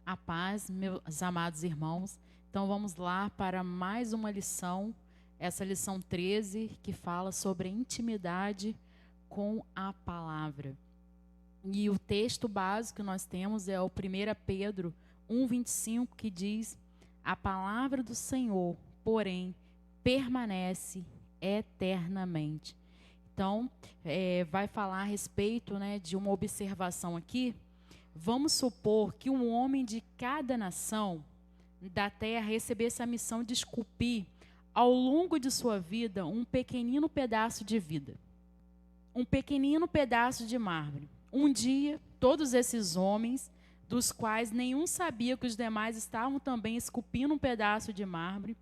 A paz, meus amados irmãos. Então vamos lá para mais uma lição, essa lição 13, que fala sobre a intimidade com a palavra. E o texto básico que nós temos é o 1 Pedro 1,25, que diz: a palavra do Senhor, porém, permanece eternamente. Então, vai falar a respeito, de uma observação aqui. Vamos supor que um homem de cada nação da terra recebesse a missão de esculpir, ao longo de sua vida, um pequenino pedaço de vida. Um pequenino pedaço de mármore. Um dia, todos esses homens, dos quais nenhum sabia que os demais estavam também esculpindo um pedaço de mármore,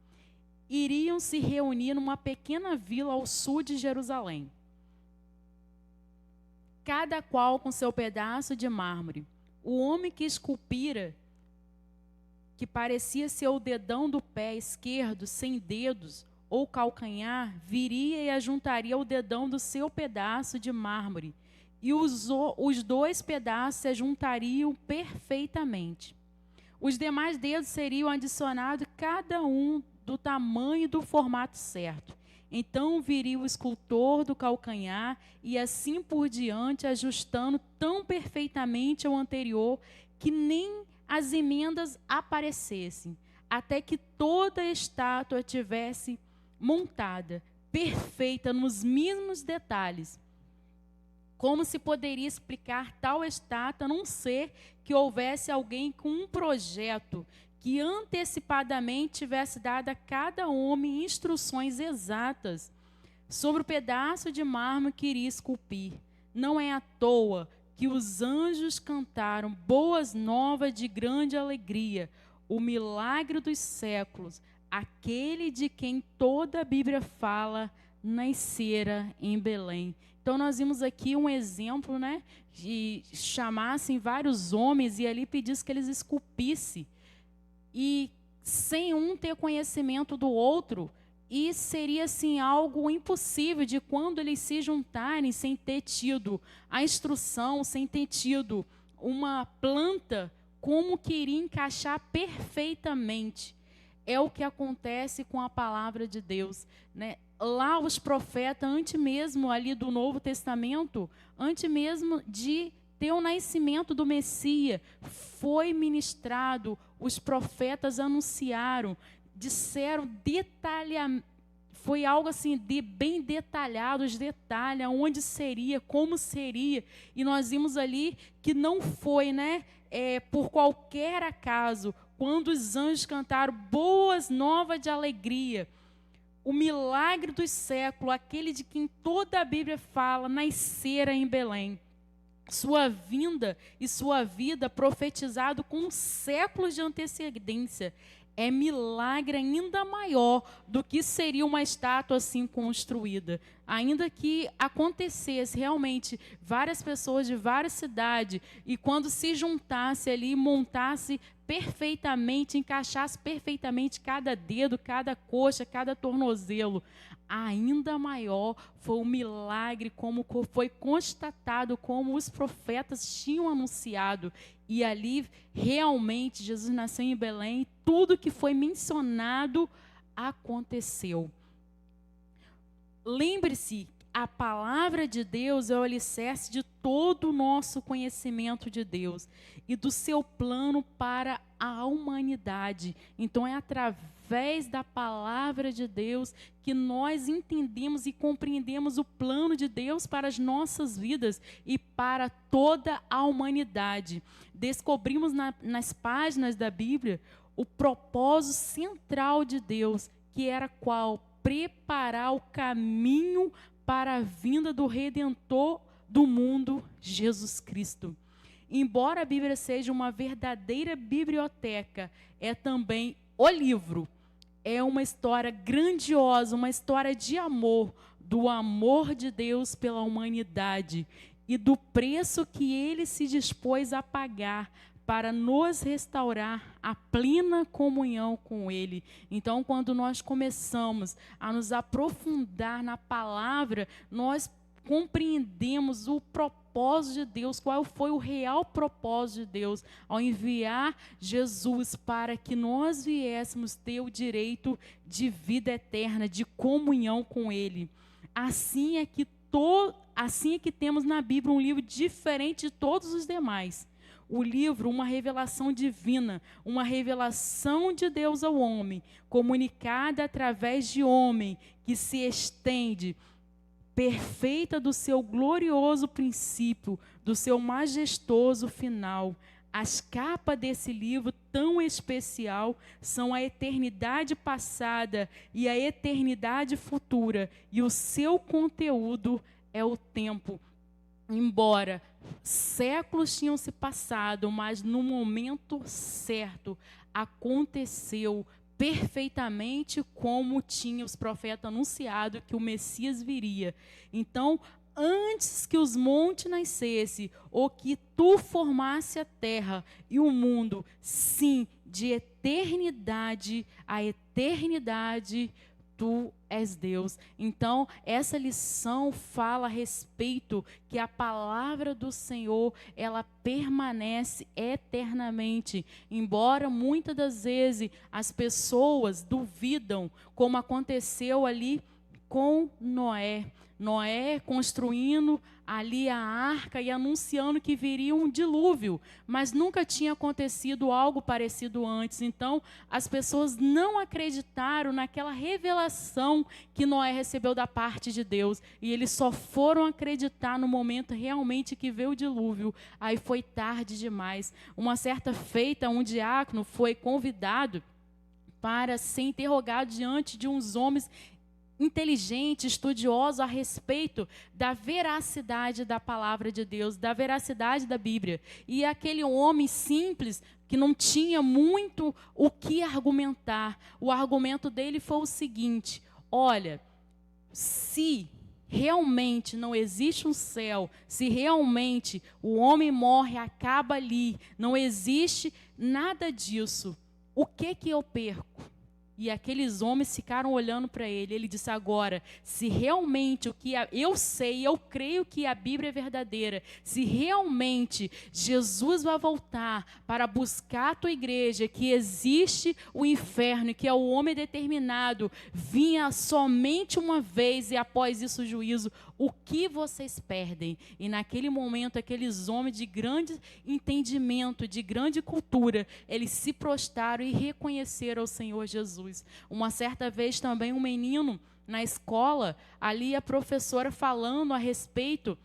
iriam se reunir numa pequena vila ao sul de Jerusalém. Cada qual com seu pedaço de mármore. O homem que esculpira, que parecia ser o dedão do pé esquerdo, sem dedos, ou calcanhar, viria e ajuntaria o dedão do seu pedaço de mármore, e os dois pedaços se juntariam perfeitamente. Os demais dedos seriam adicionados, cada um do tamanho e do formato certo. Então viria o escultor do calcanhar e assim por diante, ajustando tão perfeitamente ao anterior que nem as emendas aparecessem, até que toda a estátua tivesse montada, perfeita nos mesmos detalhes. Como se poderia explicar tal estátua, a não ser que houvesse alguém com um projeto que antecipadamente tivesse dado a cada homem instruções exatas sobre o pedaço de mármore que iria esculpir. Não é à toa que os anjos cantaram boas novas de grande alegria, o milagre dos séculos, aquele de quem toda a Bíblia fala, nascera em Belém. Então nós vimos aqui um exemplo, de chamassem vários homens e ali pedisse que eles esculpissem. E sem um ter conhecimento do outro, e seria assim algo impossível de quando eles se juntarem sem ter tido a instrução, sem ter tido uma planta, como que iria encaixar perfeitamente. É o que acontece com a palavra de Deus, Lá os profetas, antes mesmo ali do Novo Testamento, antes mesmo de ter o nascimento do Messias, foi ministrado, os profetas anunciaram, disseram detalhadamente, foi algo assim de bem detalhado, os detalhes, onde seria, como seria, e nós vimos ali que não foi, por qualquer acaso, quando os anjos cantaram boas novas de alegria, o milagre dos séculos, aquele de quem toda a Bíblia fala, nascera em Belém. Sua vinda e sua vida profetizado com séculos de antecedência. É milagre ainda maior do que seria uma estátua assim construída. Ainda que acontecesse realmente várias pessoas de várias cidades e quando se juntasse ali, montasse perfeitamente, encaixasse perfeitamente cada dedo, cada coxa, cada tornozelo, ainda maior foi o milagre, como foi constatado, como os profetas tinham anunciado. E ali, realmente, Jesus nasceu em Belém, e tudo que foi mencionado aconteceu. Lembre-se, a palavra de Deus é o alicerce de todo o nosso conhecimento de Deus e do seu plano para a humanidade. Então, é através da palavra de Deus que nós entendemos e compreendemos o plano de Deus para as nossas vidas e para toda a humanidade. Descobrimos nas páginas da Bíblia o propósito central de Deus, que era qual? Preparar o caminho para a vinda do Redentor do mundo, Jesus Cristo. Embora a Bíblia seja uma verdadeira biblioteca, é também o livro. É uma história grandiosa, uma história de amor, do amor de Deus pela humanidade e do preço que Ele se dispôs a pagar para nos restaurar a plena comunhão com Ele. Então, quando nós começamos a nos aprofundar na palavra, nós compreendemos o propósito de Deus, qual foi o real propósito de Deus ao enviar Jesus para que nós viéssemos ter o direito de vida eterna, de comunhão com Ele. Assim é que temos na Bíblia um livro diferente de todos os demais. O livro, uma revelação divina, uma revelação de Deus ao homem, comunicada através de homem, que se estende, perfeita do seu glorioso princípio, do seu majestoso final. As capas desse livro tão especial são a eternidade passada e a eternidade futura, e o seu conteúdo é o tempo. Embora séculos tinham se passado, mas no momento certo aconteceu perfeitamente como tinha os profetas anunciado que o Messias viria. Então, antes que os montes nascessem, ou que tu formasse a terra e o mundo, sim, de eternidade a eternidade, tu és Deus. Então, essa lição fala a respeito que a palavra do Senhor, ela permanece eternamente. Embora muitas das vezes as pessoas duvidam, como aconteceu ali com Noé. Noé construindo ali a arca e anunciando que viria um dilúvio, mas nunca tinha acontecido algo parecido antes. Então, as pessoas não acreditaram naquela revelação que Noé recebeu da parte de Deus, e eles só foram acreditar no momento realmente que veio o dilúvio. Aí foi tarde demais. Uma certa feita, um diácono foi convidado para ser interrogado diante de uns homens inteligente, estudioso a respeito da veracidade da palavra de Deus, da veracidade da Bíblia. E aquele homem simples, que não tinha muito o que argumentar, o argumento dele foi o seguinte: olha, se realmente não existe um céu, se realmente o homem morre, acaba ali, não existe nada disso, o que eu perco? E aqueles homens ficaram olhando para ele. Ele disse: agora, se realmente eu sei, eu creio que a Bíblia é verdadeira, se realmente Jesus vai voltar para buscar a tua igreja, que existe o inferno, que é o homem determinado, vinha somente uma vez e após isso o juízo, o que vocês perdem? E naquele momento, aqueles homens de grande entendimento, de grande cultura, eles se prostraram e reconheceram o Senhor Jesus. Uma certa vez também um menino na escola, ali a professora falando a respeito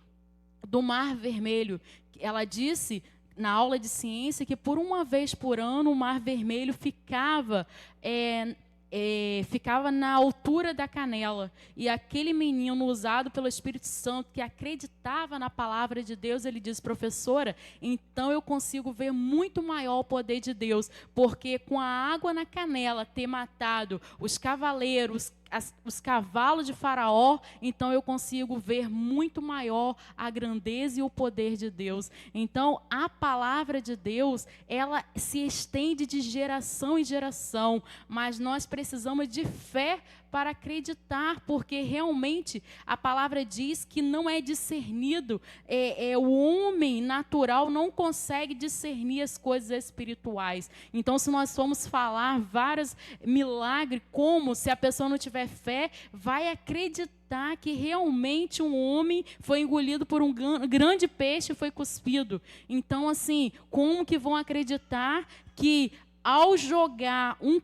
do Mar Vermelho. Ela disse na aula de ciência que por uma vez por ano o Mar Vermelho ficava na altura da canela. E aquele menino, usado pelo Espírito Santo, que acreditava na palavra de Deus, ele disse: professora, então eu consigo ver muito maior o poder de Deus, porque com a água na canela ter matado os cavaleiros, os cavalos de Faraó, então eu consigo ver muito maior a grandeza e o poder de Deus. Então, a palavra de Deus, ela se estende de geração em geração, mas nós precisamos de fé para acreditar, porque realmente a palavra diz que não é discernido, o homem natural não consegue discernir as coisas espirituais. Então, se nós formos falar vários milagres, como se a pessoa não tiver fé, vai acreditar que realmente um homem foi engolido por um grande peixe e foi cuspido. Então, assim, como que vão acreditar que ao jogar um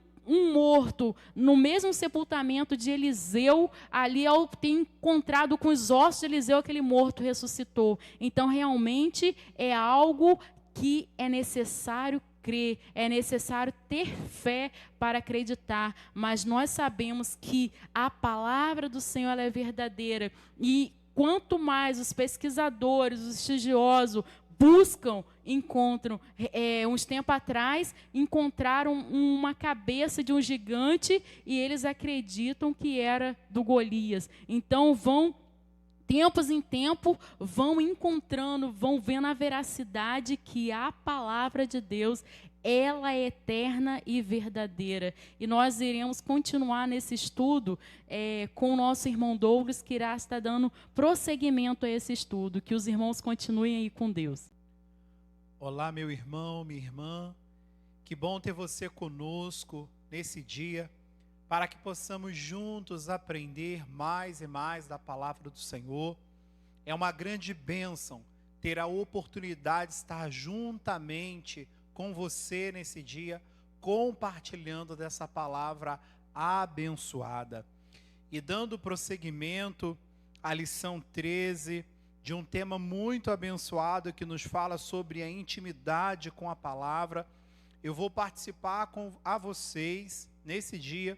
morto no mesmo sepultamento de Eliseu, ali ao ter encontrado com os ossos de Eliseu, aquele morto ressuscitou? Então, realmente é algo que é necessário crer, é necessário ter fé para acreditar, mas nós sabemos que a palavra do Senhor ela é verdadeira, e quanto mais os pesquisadores, os estudiosos encontram. Uns tempos atrás, encontraram uma cabeça de um gigante e eles acreditam que era do Golias. Então, tempos em tempo, vão encontrando, vão vendo a veracidade que a palavra de Deus ela é eterna e verdadeira. E nós iremos continuar nesse estudo com o nosso irmão Douglas, que irá estar dando prosseguimento a esse estudo. Que os irmãos continuem aí com Deus. Olá, meu irmão, minha irmã. Que bom ter você conosco nesse dia, para que possamos juntos aprender mais e mais da palavra do Senhor. É uma grande bênção ter a oportunidade de estar juntamente com você nesse dia, compartilhando dessa palavra abençoada. E dando prosseguimento à lição 13, de um tema muito abençoado que nos fala sobre a intimidade com a palavra, eu vou participar com a vocês, nesse dia,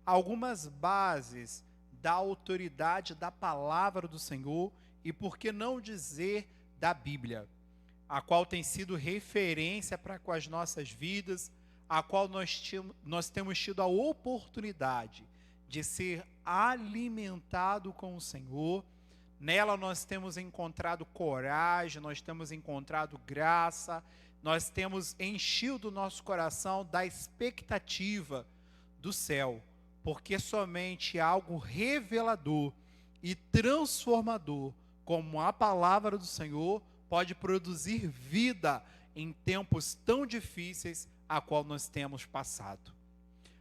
algumas bases da autoridade da palavra do Senhor e, por que não dizer, da Bíblia, a qual tem sido referência para com as nossas vidas, a qual nós temos tido a oportunidade de ser alimentado com o Senhor. Nela nós temos encontrado coragem, nós temos encontrado graça, nós temos enchido o nosso coração da expectativa do céu, porque somente algo revelador e transformador, como a palavra do Senhor, pode produzir vida em tempos tão difíceis a qual nós temos passado.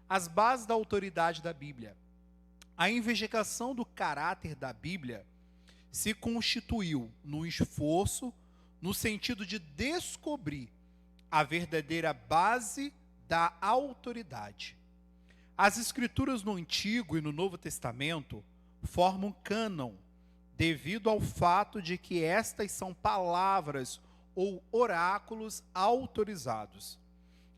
As bases da autoridade da Bíblia. A investigação do caráter da Bíblia se constituiu num esforço no sentido de descobrir a verdadeira base da autoridade. As escrituras no Antigo e no Novo Testamento formam cânon, devido ao fato de que estas são palavras ou oráculos autorizados.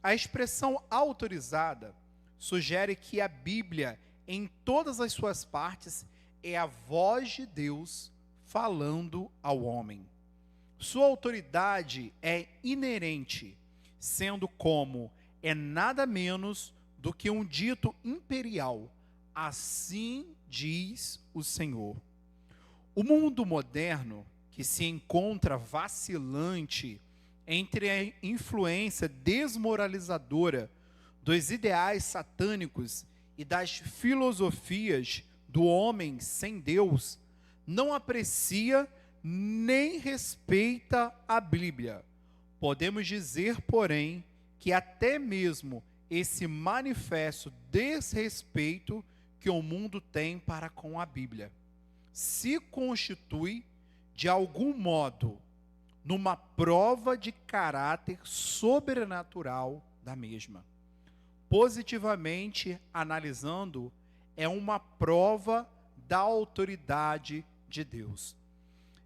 A expressão autorizada sugere que a Bíblia, em todas as suas partes, é a voz de Deus falando ao homem. Sua autoridade é inerente, sendo como é nada menos do que um dito imperial. Assim diz o Senhor. O mundo moderno, que se encontra vacilante entre a influência desmoralizadora dos ideais satânicos e das filosofias do homem sem Deus, não aprecia nem respeita a Bíblia. Podemos dizer, porém, que até mesmo esse manifesto desrespeito que o mundo tem para com a Bíblia se constitui, de algum modo, numa prova de caráter sobrenatural da mesma. Positivamente analisando, é uma prova da autoridade de Deus.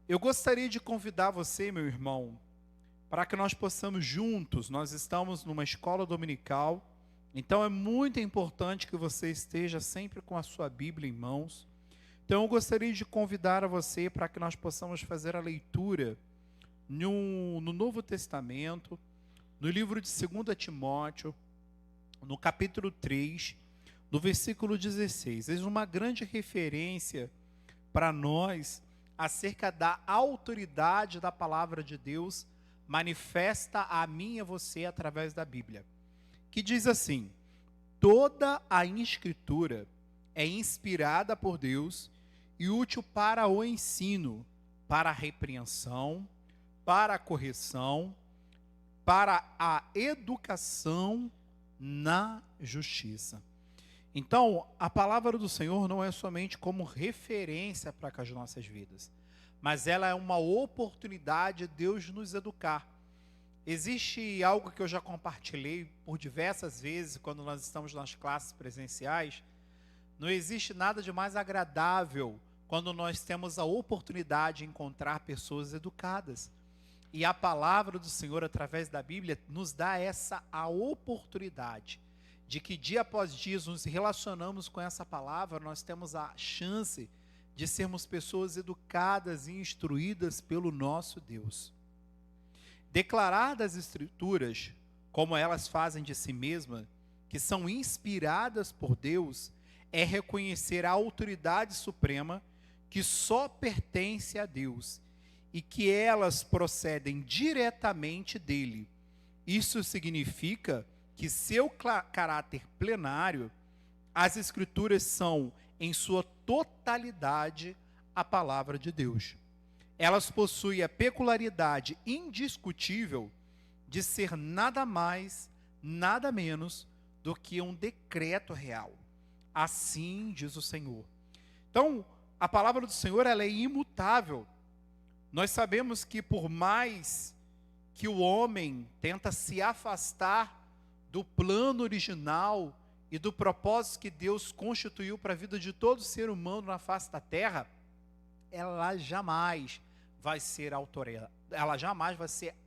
Eu gostaria de convidar você, meu irmão, para que nós possamos juntos, nós estamos numa escola dominical, então é muito importante que você esteja sempre com a sua Bíblia em mãos. Então eu gostaria de convidar a você para que nós possamos fazer a leitura no Novo Testamento, no livro de 2 Timóteo, no capítulo 3, no versículo 16. É uma grande referência para nós acerca da autoridade da palavra de Deus manifesta a mim e a você através da Bíblia, que diz assim: toda a Escritura é inspirada por Deus e útil para o ensino, para a repreensão, para a correção, para a educação na justiça. Então, a palavra do Senhor não é somente como referência para as nossas vidas, mas ela é uma oportunidade de Deus nos educar. Existe algo que eu já compartilhei por diversas vezes quando nós estamos nas classes presenciais. Não existe nada de mais agradável quando nós temos a oportunidade de encontrar pessoas educadas. E a palavra do Senhor, através da Bíblia, nos dá a oportunidade de que dia após dia nos relacionamos com essa palavra, nós temos a chance de sermos pessoas educadas e instruídas pelo nosso Deus. Declarar das Escrituras, como elas fazem de si mesmas, que são inspiradas por Deus, é reconhecer a autoridade suprema que só pertence a Deus e que elas procedem diretamente dele, Isso significa que seu caráter plenário, as Escrituras são, em sua totalidade, a palavra de Deus. Elas possuem a peculiaridade indiscutível de ser nada mais, nada menos do que um decreto real. Assim diz o Senhor. Então, a palavra do Senhor, ela é imutável. Nós sabemos que por mais que o homem tenta se afastar do plano original e do propósito que Deus constituiu para a vida de todo ser humano na face da terra, ela jamais vai ser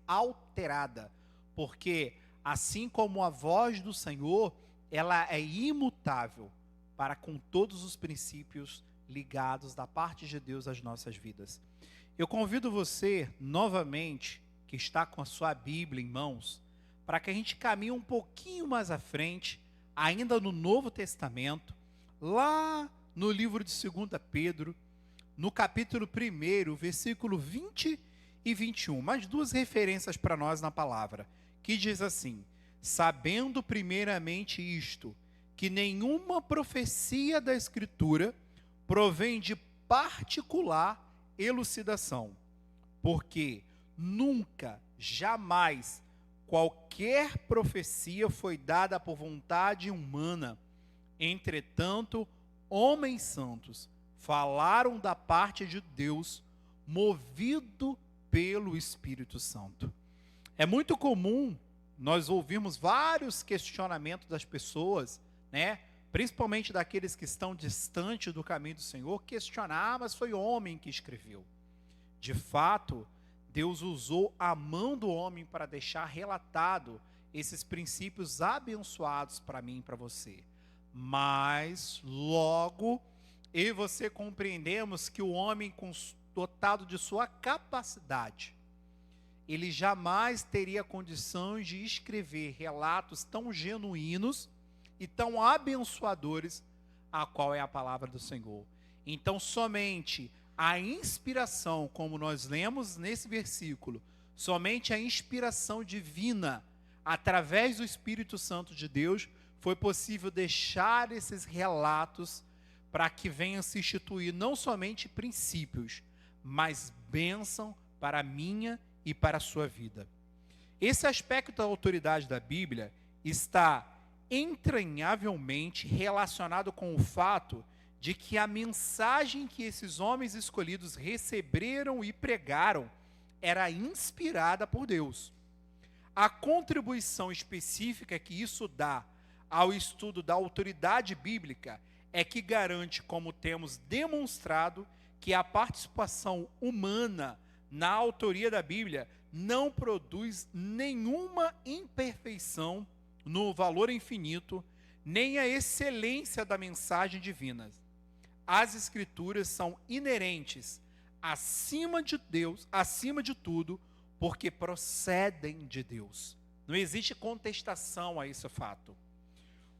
alterada, porque assim como a voz do Senhor, ela é imutável para com todos os princípios ligados da parte de Deus às nossas vidas. Eu convido você novamente, que está com a sua Bíblia em mãos, para que a gente caminhe um pouquinho mais à frente, ainda no Novo Testamento, lá no livro de 2 Pedro, no capítulo 1, versículo 20 e 21, mais duas referências para nós na palavra, que diz assim: sabendo primeiramente isto, que nenhuma profecia da Escritura provém de particular elucidação, porque nunca, jamais, qualquer profecia foi dada por vontade humana. Entretanto, homens santos falaram da parte de Deus, movido pelo Espírito Santo. É muito comum nós ouvirmos vários questionamentos das pessoas, né? Principalmente daqueles que estão distantes do caminho do Senhor, questionar, mas foi homem que escreveu. De fato, Deus usou a mão do homem para deixar relatado esses princípios abençoados para mim e para você. Mas, logo, eu e você compreendemos que o homem, dotado de sua capacidade, ele jamais teria condições de escrever relatos tão genuínos e tão abençoadores, a qual é a palavra do Senhor. Então, somente a inspiração, como nós lemos nesse versículo, somente a inspiração divina, através do Espírito Santo de Deus, foi possível deixar esses relatos para que venham se instituir não somente princípios, mas bênção para a minha e para a sua vida. Esse aspecto da autoridade da Bíblia está entranhavelmente relacionado com o fato de que a mensagem que esses homens escolhidos receberam e pregaram era inspirada por Deus. A contribuição específica que isso dá ao estudo da autoridade bíblica é que garante, como temos demonstrado, que a participação humana na autoria da Bíblia não produz nenhuma imperfeição no valor infinito, nem a excelência da mensagem divina. As Escrituras são inerentes acima de Deus, acima de tudo, porque procedem de Deus. Não existe contestação a esse fato.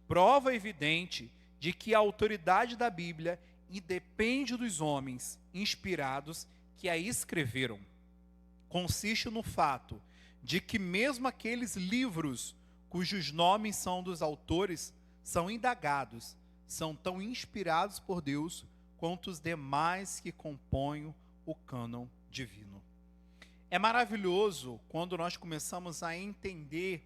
Prova evidente de que a autoridade da Bíblia independe dos homens inspirados que a escreveram. Consiste no fato de que mesmo aqueles livros cujos nomes são dos autores são indagados, são tão inspirados por Deus quanto os demais que compõem o cânon divino. É maravilhoso quando nós começamos a entender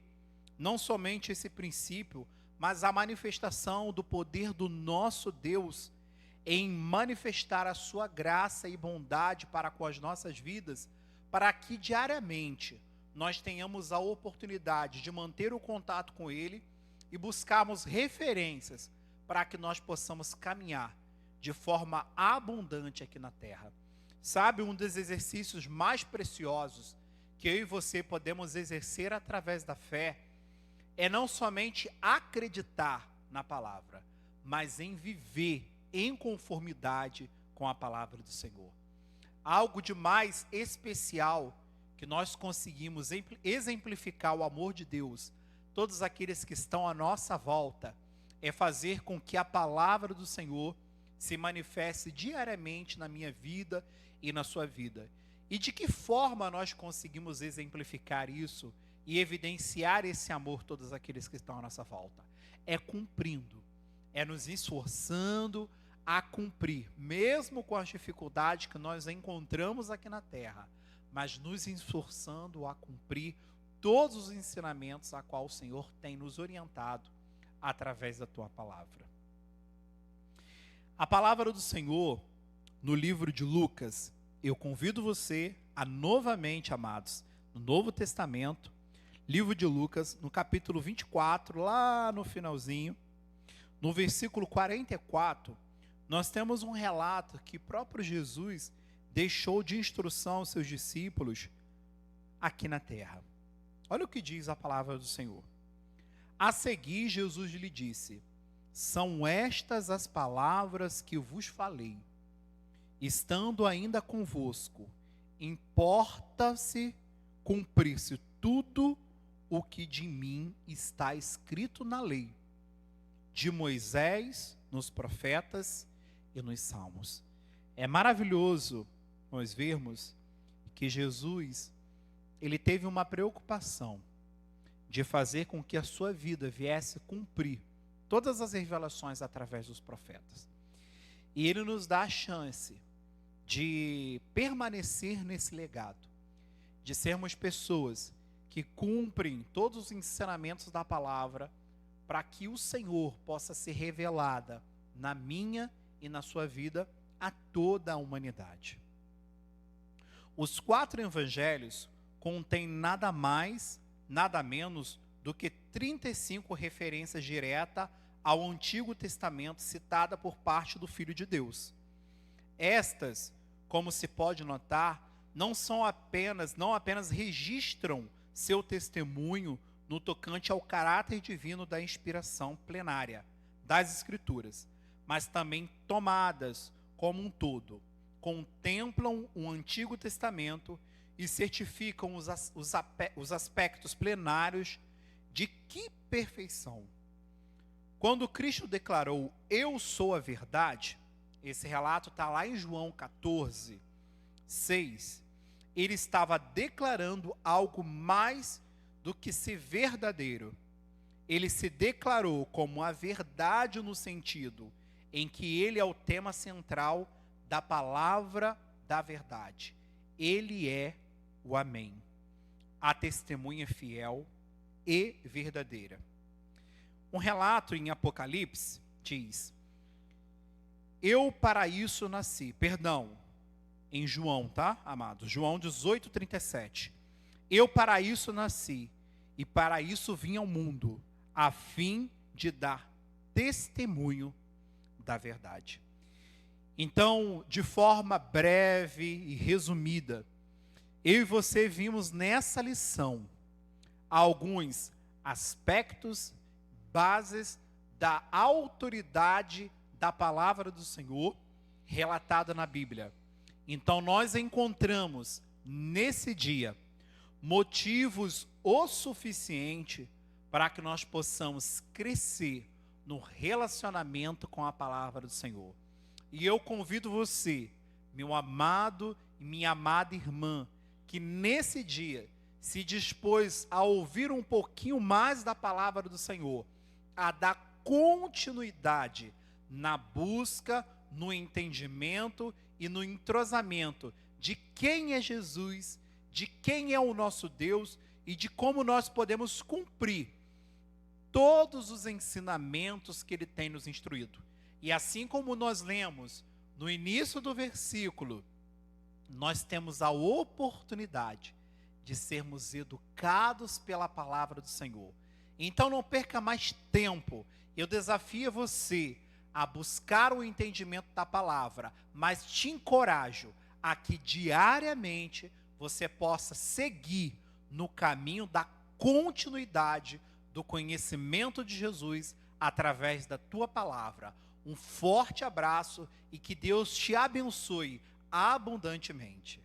não somente esse princípio, mas a manifestação do poder do nosso Deus em manifestar a sua graça e bondade para com as nossas vidas, para que diariamente nós tenhamos a oportunidade de manter o contato com Ele e buscarmos referências para que nós possamos caminhar de forma abundante aqui na terra. Sabe, um dos exercícios mais preciosos que eu e você podemos exercer através da fé é não somente acreditar na palavra, mas em viver em conformidade com a palavra do Senhor. Algo de mais especial que nós conseguimos exemplificar o amor de Deus, todos aqueles que estão à nossa volta, é fazer com que a palavra do Senhor se manifeste diariamente na minha vida e na sua vida. E de que forma nós conseguimos exemplificar isso e evidenciar esse amor a todos aqueles que estão à nossa volta? É cumprindo, é nos esforçando a cumprir, mesmo com as dificuldades que nós encontramos aqui na terra, mas nos esforçando a cumprir todos os ensinamentos a qual o Senhor tem nos orientado através da tua palavra. A palavra do Senhor, no livro de Lucas, eu convido você a novamente, amados, no Novo Testamento, livro de Lucas, no capítulo 24, lá no finalzinho, no versículo 44, nós temos um relato que próprio Jesus deixou de instrução aos seus discípulos aqui na terra. Olha o que diz a palavra do Senhor. A seguir, Jesus lhe disse: são estas as palavras que vos falei, estando ainda convosco. Importa-se cumprir-se tudo o que de mim está escrito na lei, de Moisés, nos profetas e nos salmos. É maravilhoso nós vermos que Jesus, ele teve uma preocupação de fazer com que a sua vida viesse cumprir todas as revelações através dos profetas. E ele nos dá a chance de permanecer nesse legado, de sermos pessoas que cumprem todos os ensinamentos da palavra, para que o Senhor possa ser revelada na minha e na sua vida a toda a humanidade. Os 4 evangelhos contêm nada mais, nada menos do que 35 referências diretas ao Antigo Testamento citada por parte do Filho de Deus. Estas, como se pode notar, não apenas registram seu testemunho no tocante ao caráter divino da inspiração plenária das Escrituras, mas também tomadas como um todo, contemplam o Antigo Testamento e certificam os aspectos plenários de que perfeição. Quando Cristo declarou, eu sou a verdade, esse relato está lá em João 14, 6, ele estava declarando algo mais do que ser verdadeiro. Ele se declarou como a verdade no sentido em que ele é o tema central da palavra da verdade. Ele é o Amém, a testemunha fiel e verdadeira. Um relato em Apocalipse diz: eu para isso nasci. Em João, tá, amados? João 18:37. Eu para isso nasci, e para isso vim ao mundo, a fim de dar testemunho da verdade. Então, de forma breve e resumida, eu e você vimos nessa lição alguns aspectos, bases da autoridade da palavra do Senhor relatada na Bíblia. Então nós encontramos nesse dia motivos o suficiente para que nós possamos crescer no relacionamento com a palavra do Senhor. E eu convido você, meu amado e minha amada irmã, que nesse dia se dispôs a ouvir um pouquinho mais da palavra do Senhor, a dar continuidade na busca, no entendimento e no entrosamento de quem é Jesus, de quem é o nosso Deus e de como nós podemos cumprir todos os ensinamentos que Ele tem nos instruído. E assim como nós lemos no início do versículo, nós temos a oportunidade de sermos educados pela palavra do Senhor. Então não perca mais tempo. Eu desafio você a buscar o entendimento da palavra, mas te encorajo a que diariamente você possa seguir no caminho da continuidade do conhecimento de Jesus através da tua palavra. Um forte abraço e que Deus te abençoe abundantemente.